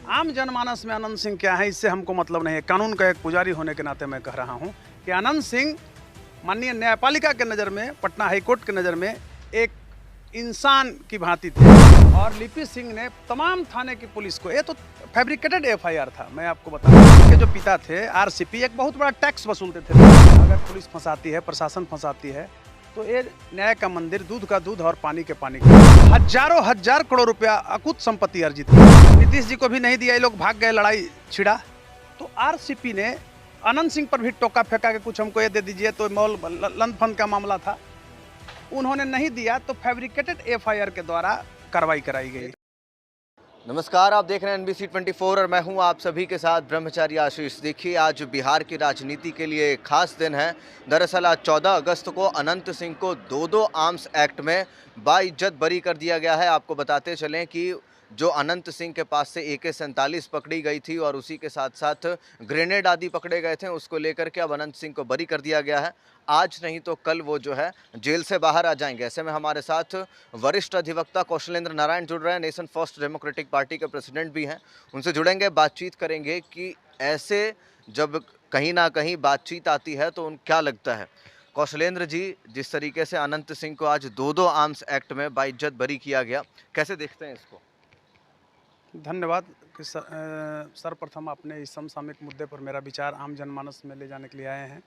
आम जनमानस में अनंत सिंह क्या है इससे हमको मतलब नहीं है। कानून का एक पुजारी होने के नाते मैं कह रहा हूं कि अनंत सिंह माननीय न्यायपालिका के नज़र में, पटना हाईकोर्ट के नज़र में एक इंसान की भांति थे। और लिपि सिंह ने तमाम थाने की पुलिस को, ये तो फैब्रिकेटेड एफआईआर था। मैं आपको बता रहा हूं कि जो पिता थे आरसीपी एक बहुत बड़ा टैक्स वसूलते थे। अगर पुलिस फंसाती है, प्रशासन फंसाती है, तो ये न्याय का मंदिर, दूध का दूध और पानी के पानी का। हजारों हजार करोड़ रुपया अकुत संपत्ति अर्जित है। नीतीश जी को भी नहीं दिया, ये लोग भाग गए, लड़ाई छिड़ा। तो आरसीपी ने अनंत सिंह पर भी टोका फेंका के कुछ हमको ये दे दीजिए, तो मॉल लंद फंद का मामला था, उन्होंने नहीं दिया तो फैब्रिकेटेड एफआईआर के द्वारा कार्रवाई कराई गई। नमस्कार, आप देख रहे हैं NBC 24 और मैं हूं आप सभी के साथ ब्रह्मचारी आशीष। देखिए, आज बिहार की राजनीति के लिए एक खास दिन है। दरअसल आज 14 अगस्त को अनंत सिंह को दो आर्म्स एक्ट में बाइज्जत बरी कर दिया गया है। आपको बताते चलें कि जो अनंत सिंह के पास से AK-47 पकड़ी गई थी और उसी के साथ साथ ग्रेनेड आदि पकड़े गए थे, उसको लेकर के अब अनंत सिंह को बरी कर दिया गया है। आज नहीं तो कल वो जो है जेल से बाहर आ जाएंगे। ऐसे में हमारे साथ वरिष्ठ अधिवक्ता कौशलेंद्र नारायण जुड़ रहे हैं, नेशन फर्स्ट डेमोक्रेटिक पार्टी के प्रेसिडेंट भी हैं। उनसे जुड़ेंगे, बातचीत करेंगे कि ऐसे जब कहीं ना कहीं बातचीत आती है तो उन क्या लगता है। कौशलेंद्र जी, जिस तरीके से अनंत सिंह को आज दो आर्म्स एक्ट में बाइज्जत बरी किया गया, कैसे देखते हैं इसको? धन्यवाद कि सर्वप्रथम आपने इस समसामयिक मुद्दे पर मेरा विचार आम जनमानस में ले जाने के लिए आए हैं।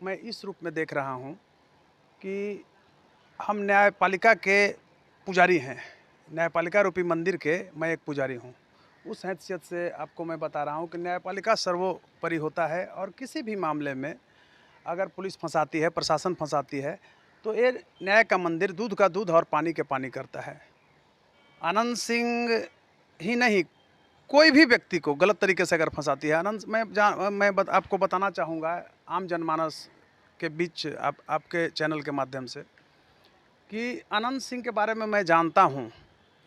मैं इस रूप में देख रहा हूं कि हम न्यायपालिका के पुजारी हैं, न्यायपालिका रूपी मंदिर के मैं एक पुजारी हूं। उस हैसियत से आपको मैं बता रहा हूं कि न्यायपालिका सर्वोपरि होता है और किसी भी मामले में अगर पुलिस फंसाती है, प्रशासन फंसाती है, तो ये न्याय का मंदिर दूध का दूध और पानी के पानी करता है। अनंत सिंह ही नहीं, कोई भी व्यक्ति को गलत तरीके से अगर फंसाती है, आपको बताना चाहूँगा आम जनमानस के बीच आपके चैनल के माध्यम से कि अनंत सिंह के बारे में मैं जानता हूँ,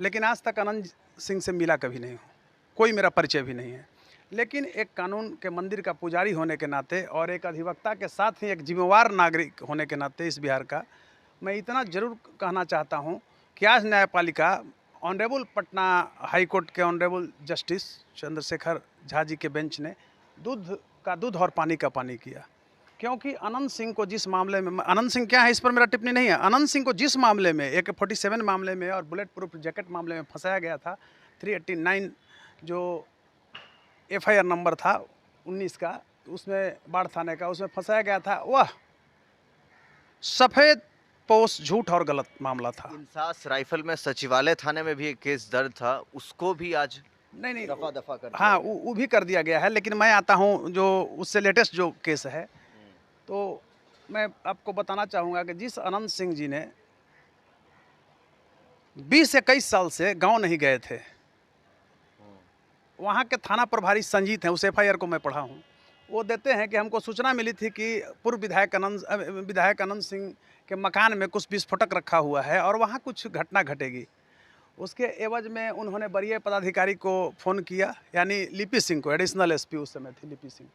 लेकिन आज तक अनंत सिंह से मिला कभी नहीं हूँ, कोई मेरा परिचय भी नहीं है। लेकिन एक कानून के मंदिर का पुजारी होने के नाते और एक अधिवक्ता के साथ ही एक जिम्मेवार नागरिक होने के नाते इस बिहार का, मैं इतना ज़रूर कहना चाहता हूँ कि आज न्यायपालिका ऑनरेबल पटना हाई कोर्ट के ऑनरेबल जस्टिस चंद्रशेखर झा जी के बेंच ने दूध का दूध और पानी का पानी किया। क्योंकि अनंत सिंह को जिस मामले में, अनंत सिंह क्या है इस पर मेरा टिप्पणी नहीं है, अनंत सिंह को जिस मामले में AK-47 मामले में और बुलेट प्रूफ जैकेट मामले में फंसाया गया था, 389 जो FIR नंबर था 19 का, उसमें बाढ़ थाने का, उसमें फंसाया गया था, वह सफ़ेद पोस्ट झूठ और गलत मामला था। इंसास राइफल में सचिवालय थाने में भी एक केस दर्ज था, उसको भी आज नहीं दफा कर हाँ, वो भी कर दिया गया है। लेकिन मैं आता हूँ जो उससे लेटेस्ट जो केस है, तो मैं आपको बताना चाहूँगा कि जिस अनंत सिंह जी ने 20-21 साल से गांव नहीं गए थे, वहाँ के थाना प्रभारी संजीत हैं, उस FIR को मैं पढ़ा हूँ, वो देते हैं कि हमको सूचना मिली थी कि पूर्व विधायक अनंत सिंह के मकान में कुछ विस्फोटक रखा हुआ है और वहाँ कुछ घटना घटेगी। उसके एवज में उन्होंने वरीय पदाधिकारी को फ़ोन किया, यानी लिपि सिंह को, एडिशनल SP उस समय थी लिपि सिंह,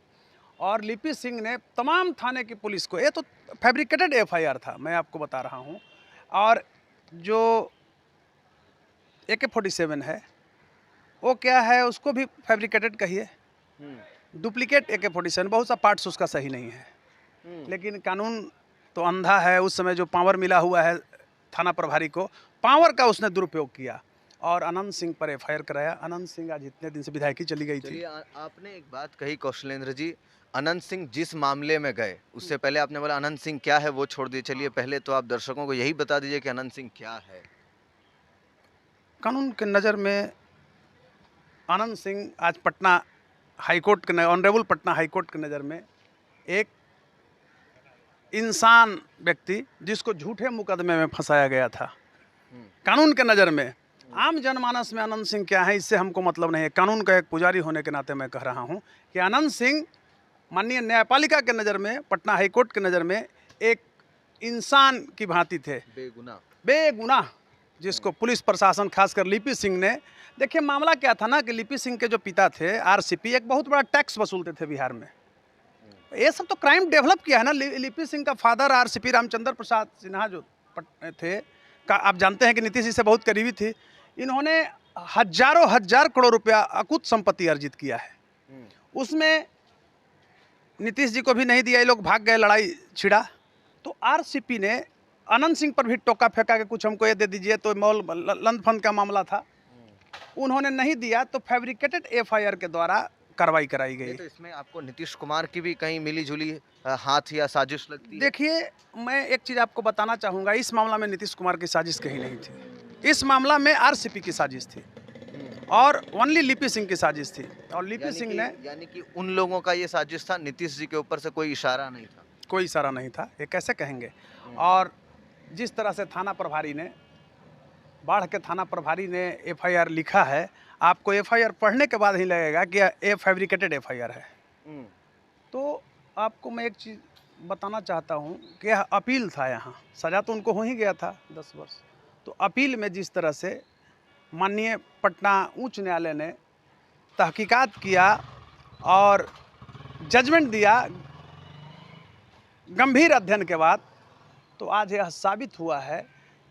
और लिपि सिंह ने तमाम थाने की पुलिस को, ये तो फैब्रिकेटेड FIR था, मैं आपको बता रहा हूँ। और जो AK-47 है वो क्या है, उसको भी फैब्रिकेटेड कहिए, डुप्लीकेट AK-47, बहुत सा पार्ट्स उसका सही नहीं है। लेकिन कानून तो अंधा है। उस समय जो पावर मिला हुआ है थाना प्रभारी को, पावर का उसने दुरुपयोग किया और अनंत सिंह पर FIR कराया। अनंत सिंह आज इतने दिन से विधायकी चली गई थी। आपने एक बात कही कौशलेंद्र जी, अनंत सिंह जिस मामले में गए, उससे पहले आपने बोला अनंत सिंह क्या है वो छोड़ दिए। चलिए पहले तो आप दर्शकों को यही बता दीजिए कि अनंत सिंह क्या है। कानून के नज़र में अनंत सिंह आज पटना हाईकोर्ट के, ऑनरेबल पटना हाईकोर्ट के नज़र में एक इंसान व्यक्ति जिसको झूठे मुकदमे में फंसाया गया था। कानून के नज़र में आम जनमानस में अनंत सिंह क्या है इससे हमको मतलब नहीं है। कानून का एक पुजारी होने के नाते मैं कह रहा हूं कि अनंत सिंह माननीय न्यायपालिका के नज़र में, पटना हाईकोर्ट के नज़र में एक इंसान की भांति थे, बेगुनाह, जिसको पुलिस प्रशासन खासकर लिपि सिंह ने, देखिए मामला क्या था ना कि लिपि सिंह के जो पिता थे आरसीपी एक बहुत बड़ा टैक्स वसूलते थे बिहार में। ये सब तो क्राइम डेवलप किया है ना। लिपि सिंह का फादर आरसीपी रामचंद्र प्रसाद सिन्हा जो थे, का आप जानते हैं कि नीतीश जी से बहुत करीबी थी। इन्होंने हजारों हजार करोड़ रुपया अकुत संपत्ति अर्जित किया है। उसमें नीतीश जी को भी नहीं दिया, ये लोग भाग गए, लड़ाई छिड़ा। तो आरसीपी ने अनंत सिंह पर भी टोका फेंका कि कुछ हमको ये दे दीजिए, तो मॉल लंद फंद का मामला था, उन्होंने नहीं दिया तो फैब्रिकेटेड एफआईआर के द्वारा कार्रवाई कराई गई। तो इसमें आपको नीतीश कुमार की भी कहीं मिली जुली हाथ या साजिश लगती है? देखिए, मैं एक चीज़ आपको बताना चाहूँगा, इस मामला में नीतीश कुमार की साजिश कहीं नहीं थी। इस मामला में आरसीपी की साजिश थी और ओनली लिपि सिंह की साजिश थी। और लिपि सिंह ने, यानी कि उन लोगों का ये साजिश था, नीतीश जी के ऊपर से कोई इशारा नहीं था? कोई इशारा नहीं था, ये कैसे कहेंगे। और जिस तरह से थाना प्रभारी ने, बाढ़ के थाना प्रभारी ने एफआईआर लिखा है, आपको एफआईआर पढ़ने के बाद ही लगेगा कि ये फैब्रिकेटेड एफआईआर है। तो आपको मैं एक चीज़ बताना चाहता हूँ कि यह अपील था, यहाँ सज़ा तो उनको हो ही गया था 10 वर्ष। तो अपील में जिस तरह से माननीय पटना उच्च न्यायालय ने तहकीकात किया और जजमेंट दिया गंभीर अध्ययन के बाद, तो आज यह साबित हुआ है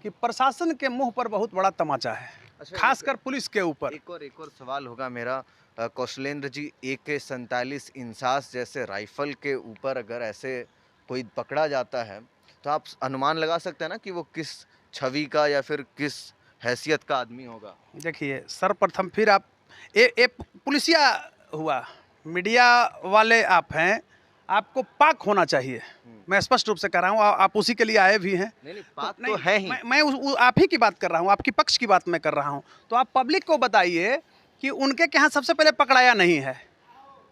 कि प्रशासन के मुंह पर बहुत बड़ा तमाचा है, खासकर पुलिस के ऊपर। एक और सवाल होगा मेरा, कौशलेंद्र जी, AK-47 इंसास जैसे राइफल के ऊपर अगर ऐसे कोई पकड़ा जाता है तो आप अनुमान लगा सकते हैं ना कि वो किस छवि का या फिर किस हैसियत का आदमी होगा? देखिए, सर्वप्रथम फिर आप ये पुलिसिया हुआ, मीडिया वाले आप हैं, आपको पाक होना चाहिए। मैं स्पष्ट रूप से कह रहा हूँ, आप उसी के लिए आए भी हैं। नहीं, पाक तो है ही। मैं आप ही की बात कर रहा हूँ, आपकी पक्ष की बात मैं कर रहा हूँ। तो आप पब्लिक को बताइए कि उनके यहाँ सबसे पहले पकड़ाया नहीं है,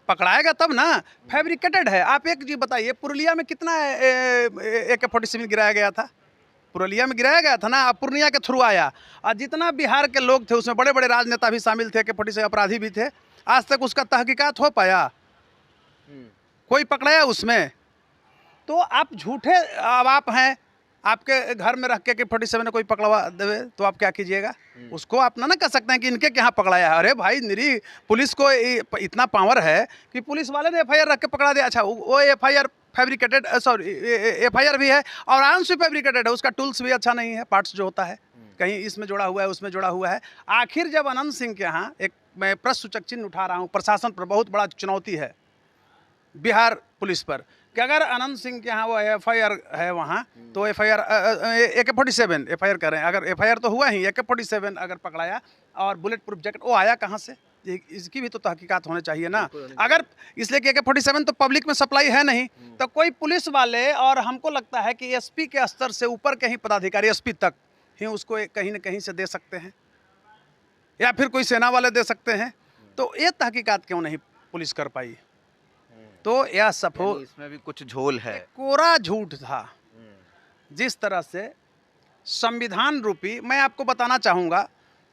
पकड़ाएगा तब ना। फैब्रिकेटेड है। आप एक चीज बताइए, पुरुलिया में कितना AK-47 गिराया गया था? पुरुलिया में गिराया गया था ना, अब पूर्णिया के थ्रू आया। और जितना बिहार के लोग थे उसमें बड़े बड़े राजनेता भी शामिल थे, AK-47 अपराधी भी थे। आज तक उसका तहकीकात हो पाया? कोई पकड़ाया उसमें? तो आप झूठे, अब आप हैं, आपके घर में रख के AK-47 ने कोई पकड़वा देवे तो आप क्या कीजिएगा? उसको आप ना कह सकते हैं कि इनके यहाँ पकड़ाया है। अरे भाई, निरी पुलिस को इतना पावर है कि पुलिस वाले ने एफआईआर रख के पकड़ा दिया। अच्छा, वो एफआईआर फैब्रिकेटेड, सॉरी एफआईआर भी है और आंस भी फैब्रिकेटेड है, उसका टूल्स भी अच्छा नहीं है, पार्ट्स जो होता है कहीं इसमें जुड़ा हुआ है, उसमें जुड़ा हुआ है। आखिर जब अनंत सिंह के यहाँ, एक मैं प्रश्न सूचक चिन्ह उठा रहा हूँ, प्रशासन पर बहुत बड़ा चुनौती है बिहार पुलिस पर, कि अगर अनंत सिंह के यहाँ वो एफआईआर है वहाँ, तो एफआईआर AK-47 एफआईआर कर रहे हैं, अगर एफआईआर तो हुआ ही, AK-47 अगर पकड़ाया और बुलेट प्रूफ जैकेट, वो आया कहाँ से? इसकी भी तो तहकीकात होने चाहिए ना। अगर इसलिए कि AK-47 तो पब्लिक में सप्लाई है नहीं, तो कोई पुलिस वाले, और हमको लगता है कि SP के स्तर से ऊपर के ही पदाधिकारी, SP तक ही उसको कहीं न कहीं से दे सकते हैं, या फिर कोई सेना वाले दे सकते हैं। तो ये तहकीकात क्यों नहीं पुलिस कर पाई? तो यह सफल, इसमें भी कुछ झोल है, कोरा झूठ था। जिस तरह से संविधान रूपी, मैं आपको बताना चाहूँगा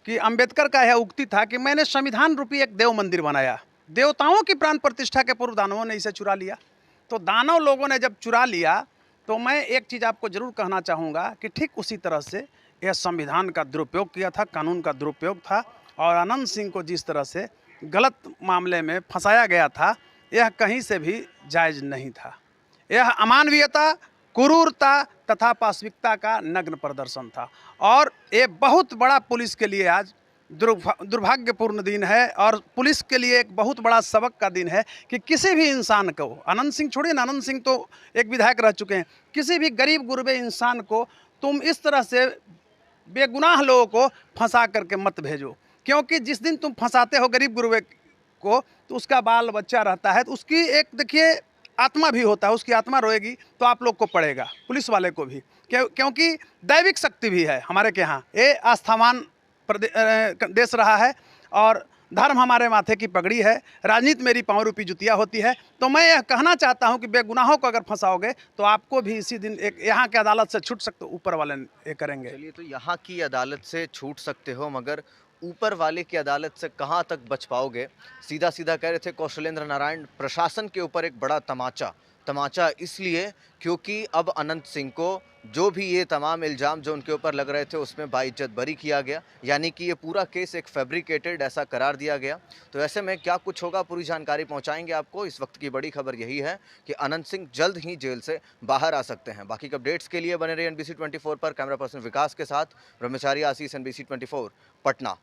कि अंबेडकर का यह उक्ति था कि मैंने संविधान रूपी एक देव मंदिर बनाया, देवताओं की प्राण प्रतिष्ठा के पूर्व दानवों ने इसे चुरा लिया। तो दानव लोगों ने जब चुरा लिया, तो मैं एक चीज़ आपको जरूर कहना चाहूँगा कि ठीक उसी तरह से यह संविधान का दुरुपयोग किया था, कानून का दुरुपयोग था। और अनंत सिंह को जिस तरह से गलत मामले में फंसाया गया था, यह कहीं से भी जायज़ नहीं था। यह अमानवीयता, क्रूरता तथा पाशविकता का नग्न प्रदर्शन था। और ये बहुत बड़ा पुलिस के लिए आज दुर्भाग्यपूर्ण दिन है, और पुलिस के लिए एक बहुत बड़ा सबक का दिन है कि किसी भी इंसान को, अनंत सिंह छोड़िए ना, अनंत सिंह तो एक विधायक रह चुके हैं, किसी भी गरीब गुरबे इंसान को तुम इस तरह से बेगुनाह लोगों को फंसा करके मत भेजो। क्योंकि जिस दिन तुम फंसाते हो गरीब गुरबे को, तो उसका बाल बच्चा रहता है, तो उसकी एक, देखिए, आत्मा भी होता है, उसकी आत्मा रोएगी तो आप लोग को पड़ेगा, पुलिस वाले को भी, क्योंकि दैविक शक्ति भी है हमारे के यहाँ। ये आस्थावान देश रहा है और धर्म हमारे माथे की पगड़ी है, राजनीति मेरी पाँव रूपी जुतिया होती है। तो मैं यह कहना चाहता हूँ कि बेगुनाहों को अगर फंसाओगे तो आपको भी इसी दिन एक यहाँ की अदालत से छूट सकते, ऊपर वाले ये करेंगे। चलिए, तो यहाँ की अदालत से छूट सकते हो, मगर ऊपर वाले की अदालत से कहाँ तक बच पाओगे? सीधा सीधा कह रहे थे कौशलेंद्र नारायण, प्रशासन के ऊपर एक बड़ा तमाचा इसलिए क्योंकि अब अनंत सिंह को जो भी ये तमाम इल्ज़ाम जो उनके ऊपर लग रहे थे उसमें बाइज्जत बरी किया गया, यानी कि ये पूरा केस एक फैब्रिकेटेड ऐसा करार दिया गया। तो ऐसे में क्या कुछ होगा, पूरी जानकारी पहुंचाएंगे आपको। इस वक्त की बड़ी खबर यही है कि अनंत सिंह जल्द ही जेल से बाहर आ सकते हैं। बाकी के अपडेट्स के लिए बने रहिए NBC 24 पर। कैमरा पर्सन विकास के साथ ब्रह्मचारी आशीष, NBC 24 पटना।